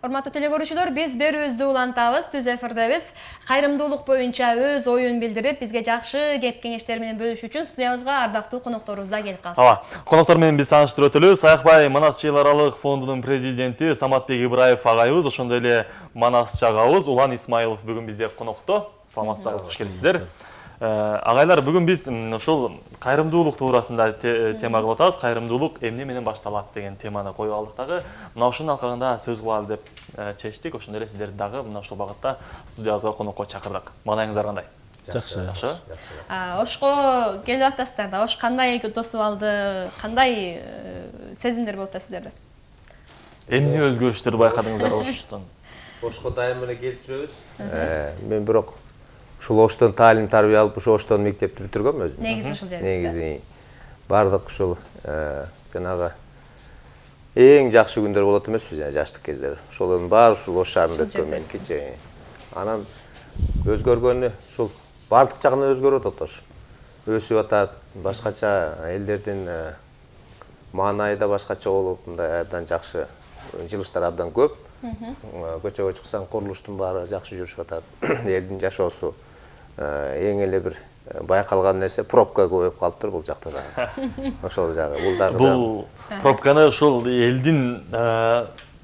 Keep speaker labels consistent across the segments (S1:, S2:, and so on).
S1: Урматтуу телекөрүүчүлөр, биз берүүбүздү улантабыз, түз эфирдебиз. Кайрымдуулук боюнча өз оюн билдирип, бизге жакшы кеп кеңештер менен бөлүшүү үчүн студиябызга ардактуу конокторубуз да келип калышты.
S2: Коноктор менен биз тааныштырып өтөлү. Саякбай Манас чыйыл аралык фондунун президенти Саматбек Ибраев агайыбыз, ошондой эле Манас чагабыз Улан Исмаилов бүгүн бизде конокто. Саламатсыздар, кош келипсиздер. Агайлар, бүгүн биз ушул кайрымдуулук туурасында тема кылып атабыз. Кайрымдуулук эмне менен башталат деген теманы коюп алдык дагы. Мына ушунун алкагында сөз кылалы деп чечтик. Ошондой эле сиздерди дагы мына ушул багытта студиябызга конокко чакырдык. Маанайыңыздар кандай?
S3: Жакшы.
S1: Ошко келип атасыздар да, ош кандай тосуп алды, кандай сезимдер болуп атат сиздерде?
S2: Эмне өзгөрүштөр байкадыңыздар оштон?
S3: Ошко дайым эле келип жүрөбүз. Мен бирок ушул Оштон таалим тарбия алып, ушул Оштон мектепти бүтүргөм өзүм.
S1: Негизи ушул жерде.
S3: Негизи бардык ушул жанагы эң жакшы күндөр болот эмеспи, жана жаштык кездер. Ошолордун баары ушул Ош шаарында өткөн меникичи. Анан өзгөргөнү ушул бардык жагынан өзгөрүп атат Ош. Өсүп атат, башкача элдердин маанайы да башкача болуп, мындай абдан жакшы жылыштар абдан көп. Көчөгө чыксаң, курулуштун баары жакшы жүрүшүп атат. Элдин жашоосу эң эле бир байкалган нерсе пробка көбөйүп калыптыр бул жакта да. Ошол жагы бул дагы.
S2: Бул пробканы ушул элдин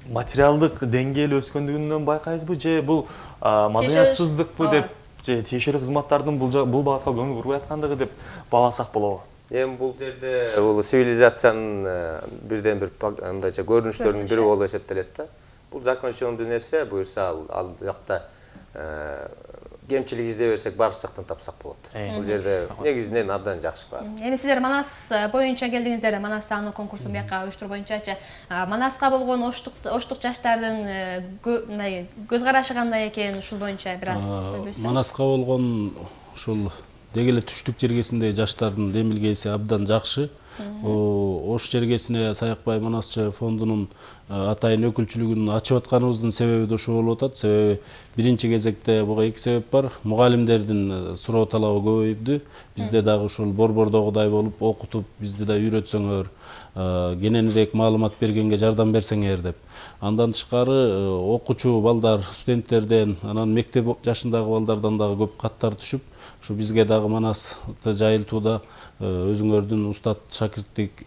S2: материалдык деңгээли өскөндүгүнөн байкайсызбы, же бул маданиятсыздыкпы деп, же тиешелүү кызматтардын бул багытка көңүл бурбай аткандыгы деп бааласак болобу?
S3: Эми бул жерде бул цивилизациянын бирден бир андайча көрүнүштөрүнүн бири болуп эсептелет да. Бул закончондуу нерсе, буюрса ал жакта кемчилик издей берсек башка жактан тапсак болот. Бул жерде негизинен абдан жакшы бар.
S1: Эми сиздер Манас боюнча келдиңиздер да, Манаста анын конкурсун бияка уюштур боюнчачы. Манаска болгон оштук жаштардын мындай көз карашы кандай экен, ушул боюнча бир аз көбөйсөң.
S4: Манаска болгон ушул деги эле түштүк жергесиндеги жаштардын демилгеси абдан жакшы. Ош жергесине Саякбай Манасчы фондунун атайын өкүлчүлүгүн ачып атканыбыздын себеби да ушул болуп атат. Себеби биринчи кезекте буга эки себеп бар. Мугалимдердин суроо талабы көбөйдү. Бизде дагы ушул борбордогудай болуп окутуп, бизди да үйрөтсөңөр, кененирээк маалымат бергенге жардам берсеңер деп. Андан тышкары окуучу балдар, студенттерден, анан мектеп жашындагы балдардан дагы көп каттар түшүп, ушу бизге дагы Манасты жайылтууда өзүңөрдүн устат шакирттик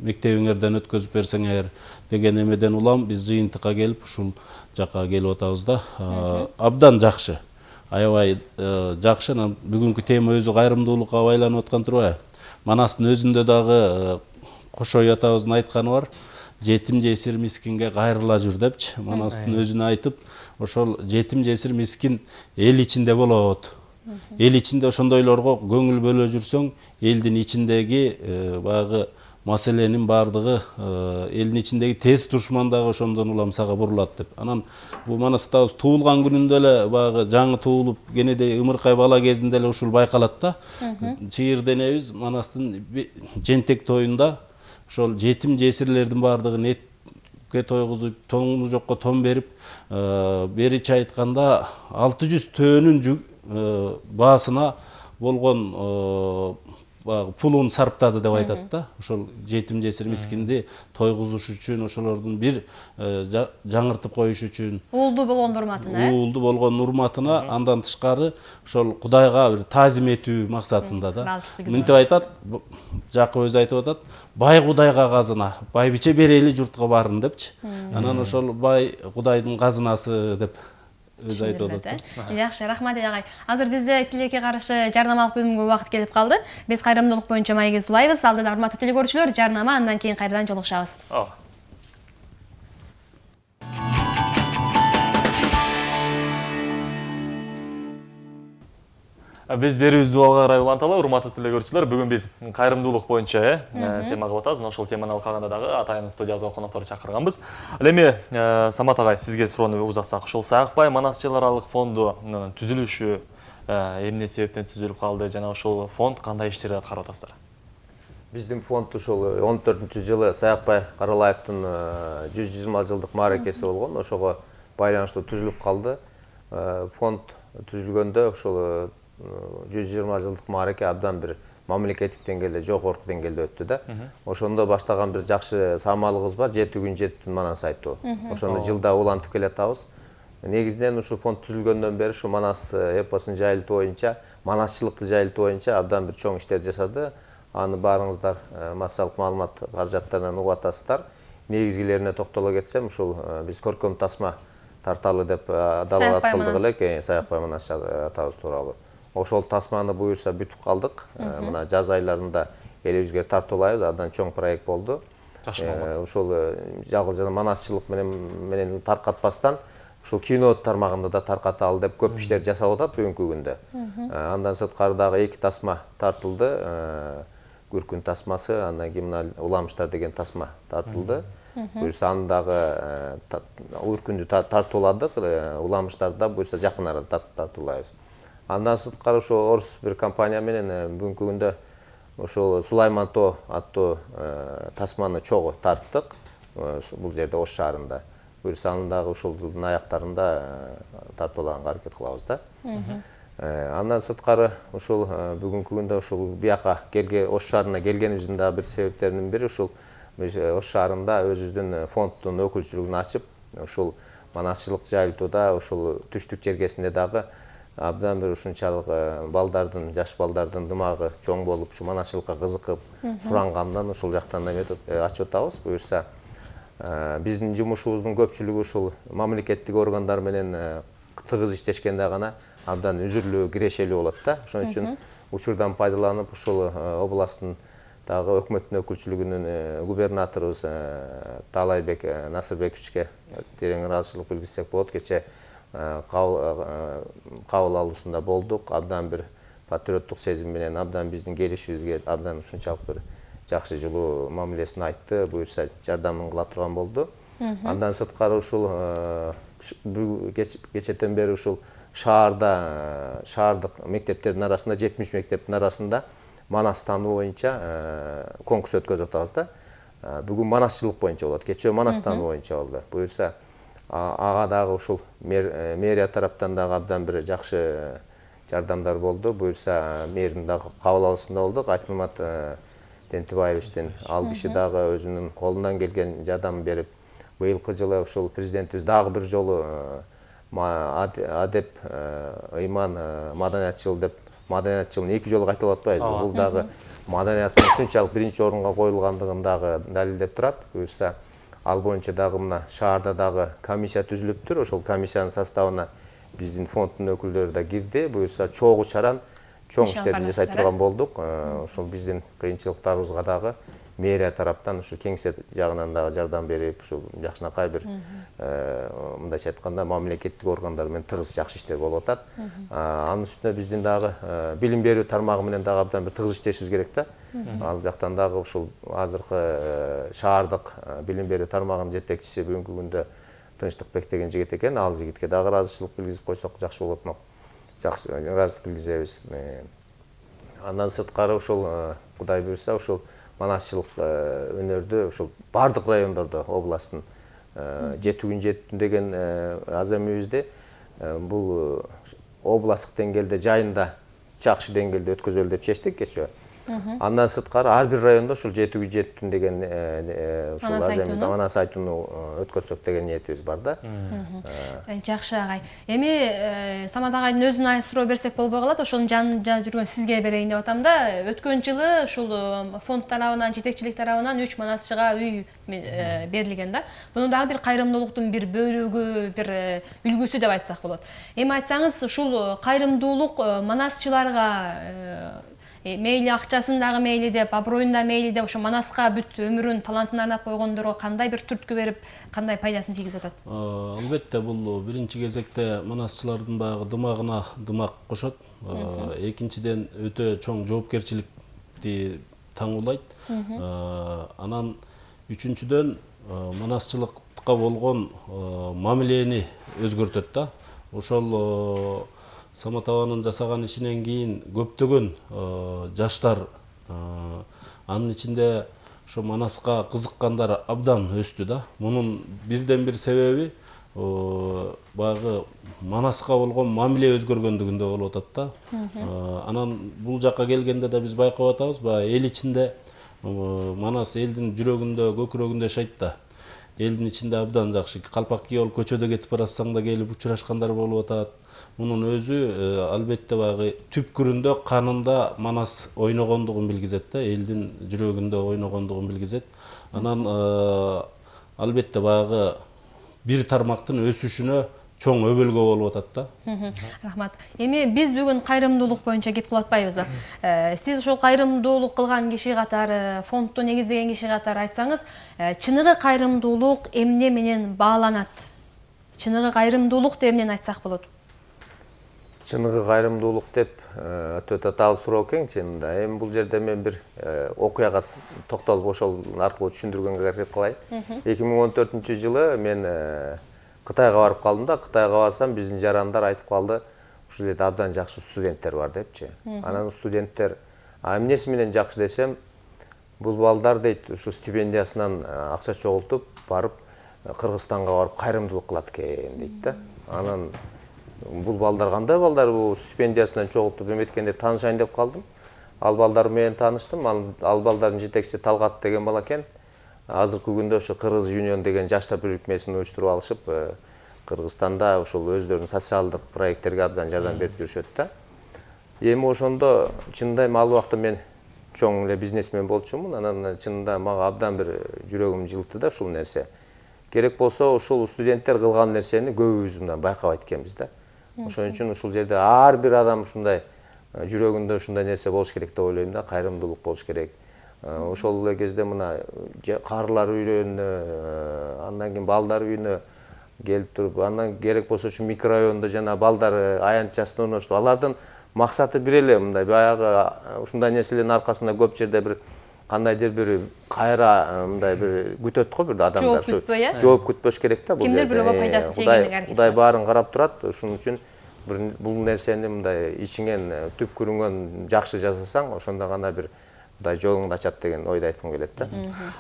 S4: мектебиңерден өткөзүп берсеңер деген эмеден улам биз жыйынтыкка келип ушул жака келип атабыз да. Абдан жакшы, аябай жакшы. Бүгүнкү тема өзү кайрымдуулукка байланып аткан турбайбы? Манастын өзүндө дагы Кошой атабыздын айтканы бар. Жетим жесир мискинге кайрыла жүр депчи. Манастын өзүнө айтып, ошол жетим жесир мискин эл ичинде болот. Эл ичинде ошондойлорго көңүл бөлө жүрсөң, элдин ичиндеги баягы маселенин баардыгы элдин ичиндеги тез турушман дагы ошондон улам сага бурулат деп. Анан бул Манастабыз туулган күнүндө эле баягы жаңы туулуп, кенеде ымыркай бала кезинде эле ушул байкалат да. Чыйыр денебиз Манастын жентек тоюнда ошол жетим жесирлердин баардыгын этке тойгузуп, тоңу жокко тон берип, беричи айтканда 600 төөнүн баасына болгон пулун сарптады деп айтат да. Ошол жетим жесир мискинди тойгузуш үчүн, ошолордун бир жаңыртып коюш үчүн.
S1: Уулду болгон урматына,
S4: Уулду болгон урматына, андан тышкары ошол Кудайга бир таазим этүү максатында да. Мынтип айтат, Жакып өзү айтып атат, бай Кудайга казына, байбиче берели журтка барын депчи. Анан ошол бай Кудайдын казынасы деп өзү айтып атат.
S1: Жакшы, рахмат агай. Азыр бизде тилекке каршы жарнамалык бөлүмгө убакыт келип калды. Биз кайрымдуулук боюнча маегибизди улайбыз. Алдыда урматтуу телекөрүүчүлөр, жарнама, андан кийин кайрадан жолугушабыз.
S2: Биз берүүбүздү алга карай уланталы, урматтуу телекөрүүчүлөр. Бүгүн биз кайрымдуулук боюнча тема кылып атабыз. Мына ошол теманын алкагында дагы атайын студиябызга коноктор чакырганбыз. Эми Самат агай, сизге суроону узатсак, ушул Саякбай Манас чыйыл аралык фондунун түзүлүшү эмне себептен түзүлүп калды жана ошол фонд кандай иштерди аткарып атасыздар?
S3: Биздин фонд ушул 14-жылы Саякбай Каралаевдин 120 жылдык мааракеси болгон. Ошого байланыштуу түзүлүп калды. Фонд түзүлгөндө ошол 120 жылдык маараке абдан бир мамлекеттик деңгээлде жогорку деңгээлде өттү да. Ошондо баштаган бир жакшы самалыбыз бар, 7 күн 7 түн манас айтуу. Ошону жылда улантып келатабыз. Негизинен ушу фонд түзүлгөндөн бери ушу Манас эпосун жайылтуу боюнча, манасчылыкты жайылтуу боюнча абдан бир чоң иштер жасады. Аны баарыңыздар массалык маалымат каражаттарынан угуп атасыздар. Негизгилерине токтоло кетсем, ушул биз көркөм тасма тарталы деп далалат кылдык элек, Саякбай Манас атабыз тууралуу. Ошол тасманы буюрса бүтүп калдык. Мына жаз айларында элибизге тартуулайбыз, абдан чоң проект болду. Ушул жалгыз манасчылык менен таркатпастан ушул кино тармагында да таркаталы деп көп иштер жасалып атат бүгүнкү күндө. Андан сырткары дагы 2 тасма тартылды. Күркүн тасмасы, андан кийин мына Уламыштар деген тасма тартылды. Буюрса аны дагы Үркүндү тартууладык, Уламыштарды да буюрса жакын арада тартуулайбыз. Андан сырткары ошо орус бир компания менен бүгүнкү күндө ошол Сулайман Тоо аттуу тасманы чогуу тарттык. Бул жерде Ош шаарында. Буюрса аны дагы ушул жылдын аяктарында тартуулаганга аракет кылабыз да. Андан сырткары ушул бүгүнкү күндө ушул бияка Ош шаарына келгенибиздин да бир себептеринин бири ушул Ош шаарында өзүбүздүн фонддун өкүлчүлүгүн ачып, ушул манасчылык жайылтууда ушул түштүк жергесинде дагы абдан бир ушунчалык балдардын, жаш балдардын дымагы чоң болуп, ушу манасчылыкка кызыгып, сурангандан ушул жактан ачып атабыз. Буюрса биздин жумушубуздун көпчүлүгү ушул мамлекеттик органдар менен тыгыз иштешкенде гана абдан үзүрлүү, кирешелүү болот да. Ошон үчүн учурдан пайдаланып ушул областтын дагы өкмөттүн өкүлчүлүгүнүн губернаторубуз Таалайбек Насырбековичке терең ыраазычылык билгизсек болот. Кече кабыл алуусунда болдук. Абдан бир патриоттук сезим менен абдан биздин келишибизге абдан ушунчалык бир жакшы жылуу мамилесин айтты. Буюрса жардамын кыла турган болду. Андан сырткары ушул кечетен бери ушул шаардык мектептердин арасында 70 мектептин арасында манас таануу боюнча конкурс өткөзүп атабыз да. Бүгүн манасчылык боюнча болот, кечээ манас таануу боюнча болду. Буюрса ага дагы ушул мэрия тараптан дагы абдан бир жакшы жардамдар болду. Буюрса мэрдин дагы кабыл алуусунда болдук. Айтмамат Тентибаевичтин ал киши дагы өзүнүн колунан келген жардам берип, быйылкы жылы ушул президентибиз дагы бир жолу адеп, ыйман, маданият жылы деп маданият жылын 2 жолу кайталап атпайбыз. Бул дагы маданияттын ушунчалык биринчи орунга коюлгандыгын дагы далилдеп турат. Буюрса ал боюнча дагы мына шаарда дагы комиссия түзүлүптүр. Ошол комиссиянын составына биздин фонддун өкүлдөрү да кирди. Буюрса чогуу чаран чоң иштерди жасай турган болдук. Ошол биздин кыйынчылыктарыбызга дагы мэрия тараптан ушу кеңсе жагынан дагы жардам берип, ушу жакшынакай бир мындайча айтканда мамлекеттик органдар менен тыгыз жакшы иштер болуп атат. Анын үстүнө биздин дагы билим берүү тармагы менен дагы абдан бир тыгыз иштешибиз керек да. Ал жактан дагы ушул азыркы шаардык билим берүү тармагынын жетекчиси бүгүнкү күндө Тынчтыкбек деген жигит экен. Ал жигитке дагы ыраазычылык билгизип койсок жакшы болот му? Жакшы ыраазычылык билгизебиз. Андан сырткары ушул Кудай буйрса ушул манасчылык өнөрдү ушул бардык райондордо областтын 7 күн 7 түн деген аз эмебизде бул областтык деңгээлде жайында жакшы деңгээлде өткөзөлү деп чечтик кечээ. Андан сырткары ар бир райондо ушул 7 күн 7 түн деген ушул аз эмебизде манас айтууну өткөзсөк деген ниетибиз бар да.
S1: Жакшы агай. Эми Самат агайдын өзүнө суроо берсек болбой калат. Ошонун жанында жүргөн сизге берейин деп атам да. Өткөн жылы ушул фонд тарабынан, жетекчилик тарабынан 3 манасчыга үй берилген да. Муну дагы бир кайрымдуулуктун бир бөлүгү, бир үлгүсү деп айтсак болот. Эми айтсаңыз, ушул кайрымдуулук манасчыларга мейли акчасын дагы мейли деп, аброюнда мейли деп, ошо манаска бүт өмүрүн, талантын арнап койгондорго кандай бир түрткү берип, кандай пайдасын тийгизип атат?
S4: Албетте, бул биринчи кезекте манасчылардын баягы дымагына дымак кошот. Экинчиден өтө чоң жоопкерчиликти таңуулайт. Анан үчүнчүдөн манасчылыкка болгон мамилени өзгөртөт да. Ошол Самат аганын жасаган ишинен кийин көптөгөн жаштар, анын ичинде ошо манаска кызыккандар абдан өстү да. Мунун бирден бир себеби баягы Манаска болгон мамиле өзгөргөндүгүндө болуп атат да. Анан бул жакка келгенде да биз байкап атабыз, баягы эл ичинде Манас элдин жүрөгүндө, көкүрөгүндө жашайт да. Элдин ичинде абдан жакшы. Калпак кийип алып көчөдө кетип баратсаң да келип учурашкандар болуп атат. Мунун өзү албетте баягы түпкүрүндө, канында Манас ойногондугун билгизет да, элдин жүрөгүндө ойногондугун билгизет. Анан албетте баягы бир тармактын өсүшүнө чоң өбөлгө болуп атат да.
S1: Рахмат. Эми биз бүгүн кайрымдуулук боюнча кеп кылып атпайбыз. Сиз ошол кайрымдуулук кылган киши катары, фондду негиздеген киши катары айтсаңыз, чыныгы кайрымдуулук эмне менен бааланат? Чыныгы кайрымдуулук деп эмнени айтсак болот?
S3: Чыныгы кайрымдуулук деп өтө татаал суроо экен чынында. Эми бул жерде мен бир окуяга токтолуп ошол аркылуу түшүндүргөнгө аракет кылайын. 2014-жылы мен Кытайга барып калдым да, Кытайга барсам биздин жарандар айтып калды, ушул жерде абдан жакшы студенттер бар депчи. Анан студенттер эмнеси менен жакшы десем, бул балдар дейт, ушу стипендиясынан акча чогултуп барып Кыргызстанга барып кайрымдуулук кылат экен дейт да. Анан бул балдар кандай балдар, бул стипендиясынан чогултуп эметкенде таанышайын деп калдым. Ал балдар менен тааныштым. Ал балдардын жетекчиси Талгат деген бала экен. Азыркы күндө ошо Кыргыз Union деген жаштар бирикмесин уюштуруп алышып, Кыргызстанда ошол өздөрүнүн социалдык проекттерге абдан жардам берип жүрүшөт да. Эми ошондо чынында ал убакта мен чоң эле бизнесмен болчумун. Анан чынында мага абдан бир жүрөгүм жылытты да ушул нерсе. Керек болсо ушул студенттер кылган нерсени көбүбүз мындан байкабайт экенбиз да. Ошон үчүн ушул жерде ар бир адам ушундай жүрөгүндө ушундай нерсе болуш керек деп ойлойм да, кайрымдуулук болуш керек. Ошол эле кезде мына карылар үйүнө, андан кийин балдар үйүнө келип туруп, андан керек болсо ушу микрорайондо жана балдар аянтчасын орноштуруп, алардын максаты бир эле, мындай баягы ушундай нерселердин аркасында көп жерде бир кандайдыр бир кайра мындай бир күтөт го бир адамдар.
S1: Жооп күтпөй, э?
S3: Жооп күтпөш керек да бул жерде.
S1: Кимдир бирөөгө пайдасы тийгенге аракет.
S3: Кудай баарын карап турат. Ошон үчүн бул нерсени мындай ичиңен, түпкүрүңөн жакшы жасасаң, ошондо гана бир Кудай жолуңду ачат деген ойду айткым келет да.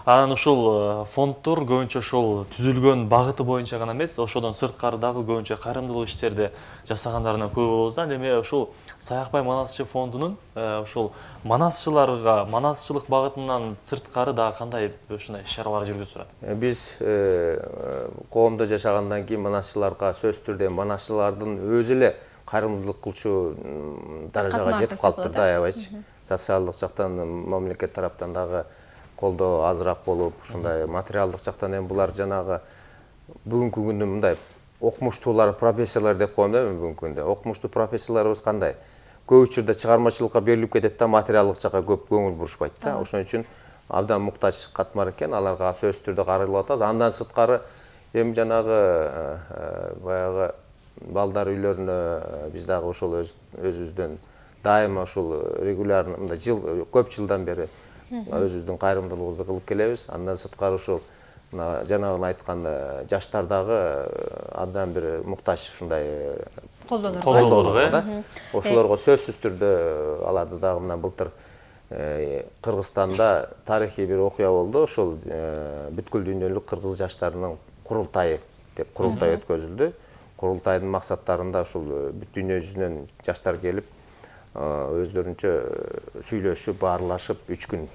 S2: Анан ушул фонддор көбүнчө ошол түзүлгөн багыты боюнча гана эмес, ошодон сырткары дагы көбүнчө кайрымдуулук иштерди жасагандарына көп болобуз да. Эми ушул Саякбай Манасчы фондунун ушул манасчыларга, манасчылык багытынан сырткары дагы кандай ушундай иш-чаралар жүргүзүп турат?
S3: Биз коомдо жашагандан кийин манасчыларга сөзсүз түрдө манасчылардын өзү эле кайрымдуулук кылчу даражага жетип калыптыр да, аябайчы. Социалдык жактан мамлекет тараптан дагы колдоо азыраак болуп, ушундай материалдык жактан эми булар жанагы бүгүнкү күндө мындай окумуштуулар, профессорлор деп коем да, бүгүнкү күндө. Окумуштуу профессорлорубуз кандай? Көп учурда чыгармачылыкка берилип кетет да, материалдык жакка көп көңүл бурушпайт да. Ошон үчүн абдан муктаж катмар экен, аларга сөзсүз түрдө каралып атабыз. Андан сырткары эми жанагы баягы балдар үйлөрүнө биз дагы ошол өзүбүздөн дайыма ушул регулярно мындай көп жылдан бери өзүбүздүн кайрымдуулугубузду кылып келебиз. Андан сырткары ушул жанагы айткан жаштар дагы абдан бир муктаж ушундай колдоолорго. Ошолорго сөзсүз түрдө аларды дагы мына былтыр Кыргызстанда тарыхый бир окуя болду. Ошол бүткүл дүйнөлүк кыргыз жаштарынын курултайы деп курултай өткөзүлдү. Курултайдын максаттарында ушул бүт дүйнө жүзүнөн жаштар келип өздөрүнчө сүйлөшүп, баарлашып 3 күн,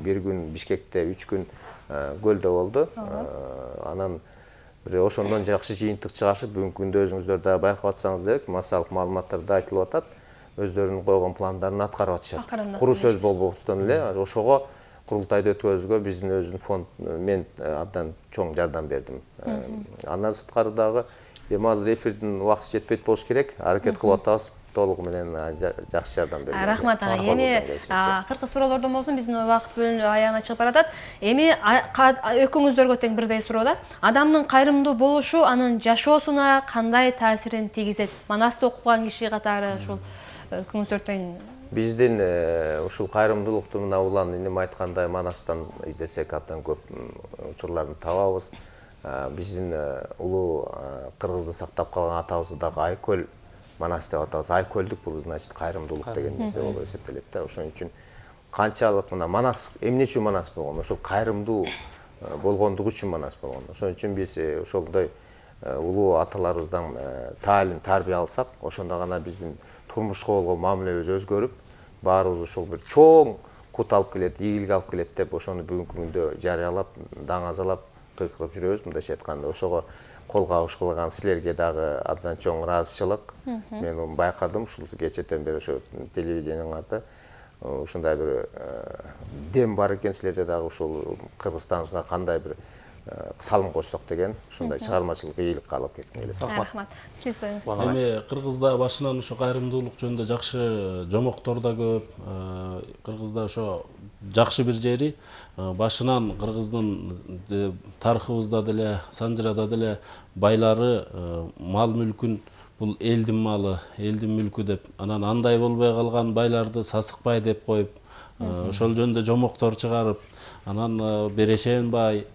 S3: бир күн Бишкекте, 3 күн Көлдө болду. Анан ошондон жакшы жыйынтык чыгарышып, бүгүнкү күндө өзүңүздөр да байкап атсаңыз делек, массалык маалыматтар да айтылып атат. Өздөрүнүн койгон пландарын аткарып атышат. Куру сөз болбостон эле ошого курултайды өткөзүүгө биздин өзүнүн фонд мен абдан чоң жардам бердим. Андан сырткары дагы эми азыр эфирдин убакыты жетпейт болуш керек. Аракет кылып атабыз. Толугу менен жакшы жардам берди.
S1: Рахмат ага. Эми кыркы суроолордон болсун, биздин убакыт бөлүнүп аягына чыгып баратат. Эми экөөңүздөргө тең бирдей суроо да. Адамдын кайрымдуу болушу анын жашоосуна кандай таасирин тийгизет? Манасты окуган киши катары ушул экөөңүздөр тең
S3: биздин ушул кайрымдуулукту мына улан инем айткандай Манастан издесек абдан көп учурларды табабыз. Биздин улуу кыргызды сактап калган атабызды дагы Айкөл Манас деп атабыз. Айкөлдүк бул значит кайрымдуулук деген нерсе болуп эсептелет да. Ошон үчүн канчалык мына Манас эмне үчүн Манас болгон? Ошол кайрымдуу болгондугу үчүн Манас болгон. Ошон үчүн биз ошондой улуу аталарыбыздан таалим тарбия алсак, ошондо гана биздин турмушка болгон мамилебиз өзгөрүп, баарыбыз ушул бир чоң кут алып келет, ийгилик алып келет деп ошону бүгүнкү күндө жарыялап, даңазалап, кыйкырып жүрөбүз. Мындайча айтканда, ошого кол кабыш кылган силерге дагы абдан чоң ыраазычылык. Мен муну байкадым, ушул кечээден бери ошо телевидениеңарда ушундай бир дем бар экен, силерде дагы ушул Кыргызстаныбызга кандай бир салым кошсок деген ушундай чыгармачылык ийгиликке алып кетким келет.
S1: Рахмат. Сиз союңуз.
S4: Эми Кыргызда башынан ошо кайрымдуулук жөнүндө жакшы жомоктор да көп. Кыргызда ошо жакшы бир жери башынан Кыргыздын тарыхыбызда деле, Санжырада деле байлары мал мүлкүн бул элдин малы, элдин мүлкү деп, анан андай болбой калган байларды сасыкбай деп коюп, ошол жөнүндө жомоктор чыгарып, анан берешен бай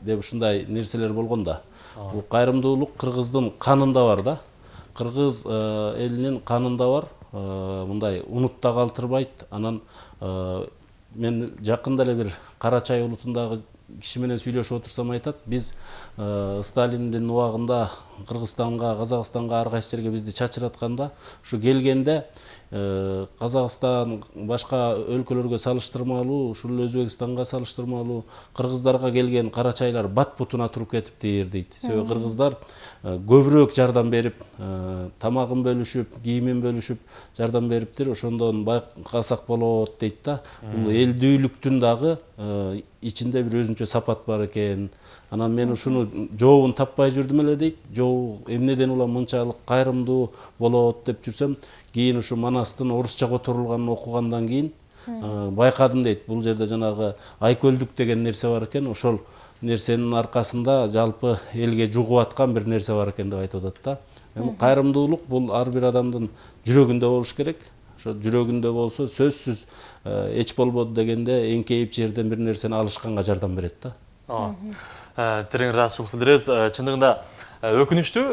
S4: деп ушундай нерселер болгон да. Бул кайрымдуулук Кыргыздын канында бар да. Кыргыз элинин канында бар. Мындай унут да калтырбайт. Анан мен жакында эле бир Карачай улутундагы киши менен сүйлөшүп отурсам айтат, биз Сталиндин убагында Кыргызстанга, Казакстанга ар кайсы жерге бизди чачыратканда, ушу келгенде Казакстан башка өлкөлөргө салыштырмалуу, ушул Өзбекстанга салыштырмалуу кыргыздарга келген карачайлар бат бутуна туруп кетиптир дейт. Себеби кыргыздар көбүрөөк жардам берип, тамагын бөлүшүп, кийимин бөлүшүп жардам бериптир. Ошондон байкасак болот дейт да. Бул элдүүлүктүн дагы ичинде бир өзүнчө сапат бар экен. Анан мен ушуну жообун таппай жүрдүм эле дейт. Жоо эмнеден улам мынчалык кайрымдуу болот деп жүрсөм, кийин ушу Манастын орусча которулганын окугандан кийин байкадым дейт. Бул жерде жанагы айкөлдүк деген нерсе бар экен. Ошол нерсенин аркасында жалпы элге жугуп аткан бир нерсе бар экен деп айтып атат да. Эми кайрымдуулук бул ар бир адамдын жүрөгүндө болуш керек. Ошо жүрөгүндө болсо сөзсүз эч болбоду дегенде эңкейип жерден бир нерсени алышканга жардам берет да.
S2: Терең ыраазычылык билдиребиз. Чындыгында өкүнүчтүү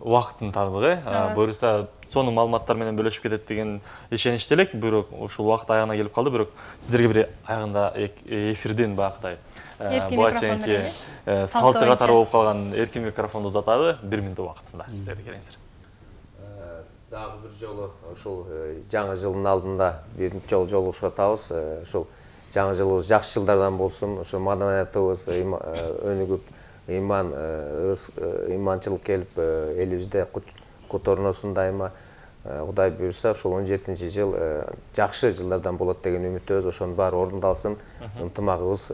S2: убакыттын тардыгы. Буюрса сонун маалыматтар менен бөлүшүп кетет деген ишеничте элек. Бирок ушул убакыт аягына келип калды. Бирок сиздерге бир аягында эфирден багытай булаченки салты катары болуп калган эркин микрофонду узатады. 1 минут убактысында сиздерге келиңиздер.
S3: Дагы бир жолу ушул жаңы жылдын алдында биринчи жолу жолугушуп атабыз. Ушул жаңы жылыбыз жакшы жылдардан болсун. Ошо маданиятыбыз өнүгүп, иманчылык келип, элибизде кут орносун дайыма. Кудай буйрса, ушул 17-нчи жыл жакшы жылдардан болот деген үмүттөбүз. Ошонун баары орундалсын, ынтымагыбыз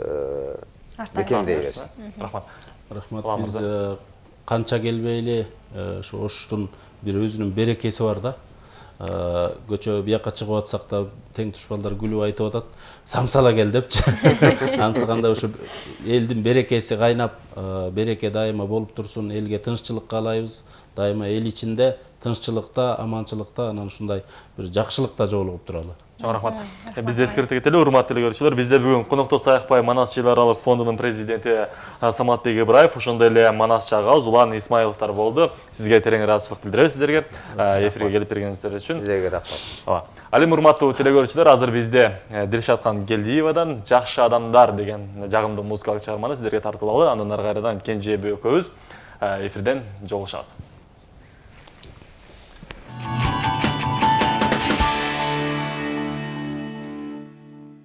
S3: бекемдей берсин.
S2: Рахмат.
S4: Рахмат. Биз канча келбейли ушу Оштун бир өзүнүн берекеси бар да. Көчө бияка чыгып атсак да тең тушпалдар күлүп айтып атат, самсала кел депчи. Ансыганда ушу элдин берекеси кайнап, береке дайыма болуп турсун, элге тынччылык каалайбыз. Дайыма эл ичинде тынччылыкта, аманчылыкта, анан ушундай бир жакшылыкта жолугуп туралы.
S2: Чоң рахмат. Биз эскерте кетели, урматтуу көрүүчүлөр. Бизде бүгүн конокто Саякбай Манас Чыйлар аралык фондунун президенти Саматбек Ибраев, ошондой эле Манас чагабыз Улан Исмаиловтар болду. Сизге терең ыраазычылык билдиребиз сиздерге. Эфирге келип бергениңиздер үчүн.
S3: Сизге рахмат.
S2: Ал эми урматтуу телекөрүүчүлөр, азыр бизде Дилшаткан Келдиевадан Жакшы адамдар деген жагымдуу музыкалык чыгарманы сиздерге тартуулалды. Андан ары кайрадан Кенже экөөбүз эфирден жолугушабыз.